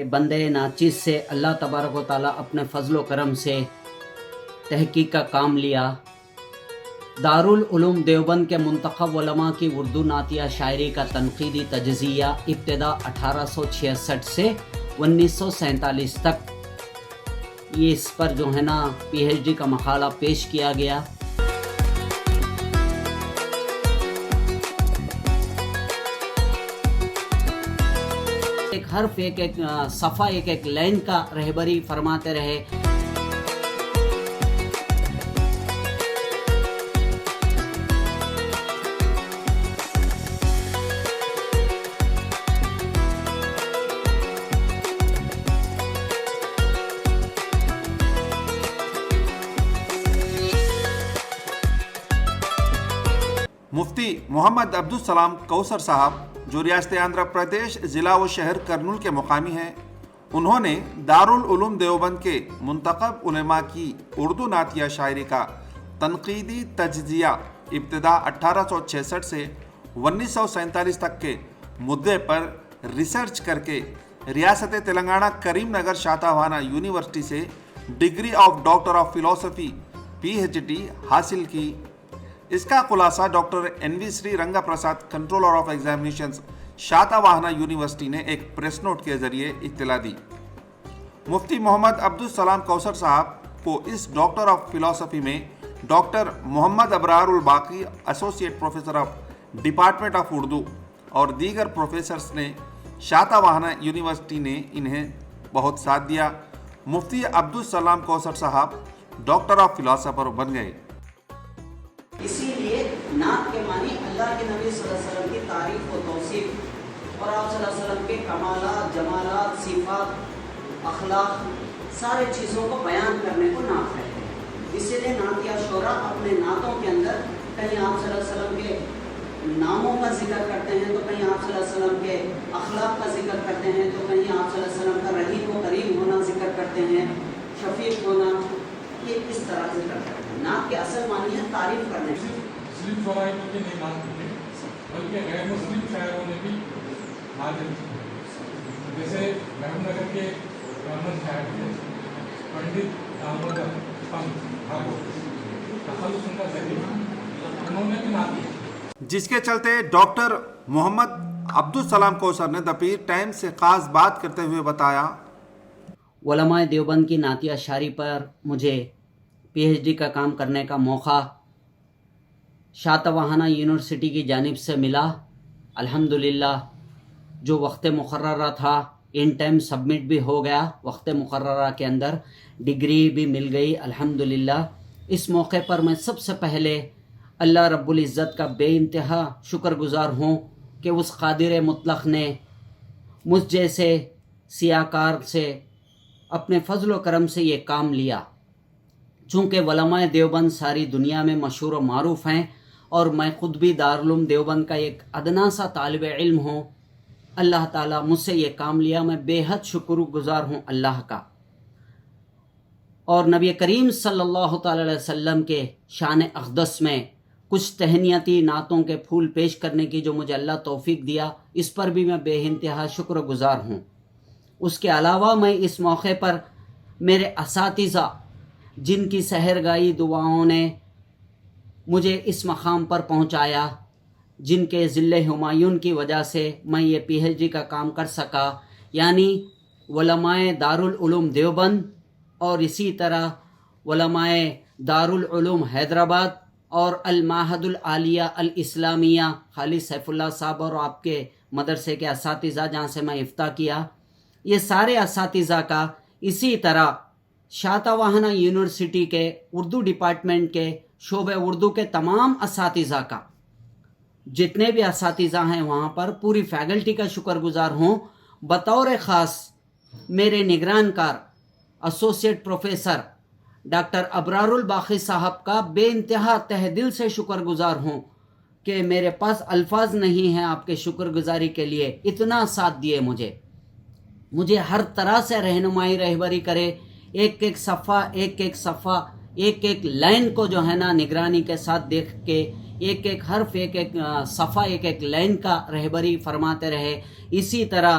کہ بندے ناچیز سے اللہ تبارک و تعالیٰ اپنے فضل و کرم سے تحقیق کا کام لیا. دارالعلوم دیوبند کے منتخب علماء کی اردو نعتیہ شاعری کا تنقیدی تجزیہ ابتدا 1866 سے 1947 تک یہ اس پر جو ہے نا پی ایچ ڈی کا مقالہ پیش کیا گیا. ایک حرف ایک صفحہ ایک لائن کا رہبری فرماتے رہے. مفتی محمد عبدالسلام کوثر صاحب جو ریاست آندھرا پردیش ضلع و شہر کرنول کے مقامی ہیں، انہوں نے دارالعلوم دیوبند کے منتخب علماء کی اردو نعتیہ شاعری کا تنقیدی تجزیہ ابتدا 1866 سے 1947 تک کے مدعے پر ریسرچ کر کے ریاست تلنگانہ کریم نگر شاتاوہانہ یونیورسٹی سے ڈگری آف ڈاکٹر آف فلسفی PhD حاصل کی. اس کا خلاصہ doctor NV Sri Ranga Prasad controller of examinations Satavahana university نے ایک پریس نوٹ کے ذریعے اطلاع دی. مفتی محمد عبدالسلام کوثر صاحب کو اس ڈاکٹر آف فلسفی میں doctor Mohammed Abrar Albaqi associate professor of department of Urdu اور دیگر پروفیسرز نے شاتاوہانہ یونیورسٹی نے انہیں بہت ساتھ دیا. مفتی عبدالسلام کوثر صاحب ڈاکٹر آف فلسفر بن گئے. اسی لیے نعت کے معنی اللہ کے نبی صلی اللہ علیہ وسلم کی تعریف و توصیف اور آپ صلی اللہ علیہ وسلم کے کمالات، جمالات، صفات، اخلاق سارے چیزوں کو بیان کرنے کو نعت کہتے ہیں. اسی لیے نعتیہ شعراء اپنے نعتوں کے اندر کہیں آپ صلی اللہ علیہ وسلم کے ناموں کا ذکر کرتے ہیں تو کہیں آپ صلی اللہ علیہ وسلم کے اخلاق کا ذکر کرتے ہیں تو کہیں آپ صلی اللہ علیہ وسلم کا رحیم و کریم ہونا ذکر کرتے ہیں، شفیق ہونا، یہ اس طرح ذکر کرتے ہیں. نعت کے اصل معنی ہے تعریف کرنے. مسلم شعراء کے نہیں نعت ہوتے بلکہ غیر مسلم شاعروں نے بھی نعت لکھی. جیسے محمود نگر کے احمد شاعر تھے پنڈت احمد پنت بھاگوت، تخلص ان کا ذریعہ، انہوں نے بھی نعت لکھی. جس کے چلتے ڈاکٹر محمد عبدالسلام کوثر نے دی پیر ٹائمز سے خاص بات کرتے ہوئے بتایا، علماء دیوبند کی نعتیہ شاعری پر مجھے PhD کا کام کرنے کا موقع شاتاوہانہ یونیورسٹی کی جانب سے ملا. الحمدللہ جو وقت مقررہ تھا ان ٹائم سبمٹ بھی ہو گیا، وقت مقررہ کے اندر ڈگری بھی مل گئی الحمدللہ. اس موقع پر میں سب سے پہلے اللہ رب العزت کا بے انتہا شکر گزار ہوں کہ اس قادر مطلق نے مجھ جیسے سیاہ کار سے اپنے فضل و کرم سے یہ کام لیا. چونکہ علماء دیوبند ساری دنیا میں مشہور و معروف ہیں اور میں خود بھی دارالعلوم دیوبند کا ایک ادنا سا طالب علم ہوں، اللہ تعالیٰ مجھ سے یہ کام لیا، میں بے حد شکر گزار ہوں اللہ کا. اور نبی کریم صلی اللہ تعالی علیہ وسلم کے شان اقدس میں کچھ تہنیتی نعتوں کے پھول پیش کرنے کی جو مجھے اللہ توفیق دیا، اس پر بھی میں بے انتہا شکر گزار ہوں. اس کے علاوہ میں اس موقع پر میرے اساتذہ جن کی سحرگاہی دعاؤں نے مجھے اس مقام پر پہنچایا، جن کے ذل ہمایون کی وجہ سے میں یہ PhD کا کام کر سکا، یعنی علماء دارالعلوم دیوبند اور اسی طرح علماء دارالعلوم حیدرآباد اور المعہد العالیہ الاسلامیہ خالد سیف اللہ صاحب اور آپ کے مدرسے کے اساتذہ جہاں سے میں افتاح کیا، یہ سارے اساتذہ کا، اسی طرح شاتاوہانہ یونیورسٹی کے اردو ڈپارٹمنٹ کے شعبہ اردو کے تمام اساتذہ کا، جتنے بھی اساتذہ ہیں وہاں پر پوری فیکلٹی کا شکر گزار ہوں. بطور خاص میرے نگران کار ایسوسیٹ پروفیسر ڈاکٹر ابرار الباقی صاحب کا بے انتہا تہ دل سے شکر گزار ہوں کہ میرے پاس الفاظ نہیں ہیں آپ کے شکر گزاری کے لیے. اتنا ساتھ دیے مجھے ہر طرح سے رہبری کرے، ایک ایک صفحہ ایک ایک لائن کو جو ہے نا نگرانی کے ساتھ دیکھ کے ایک ایک حرف ایک ایک صفحہ ایک ایک لائن کا رہبری فرماتے رہے. اسی طرح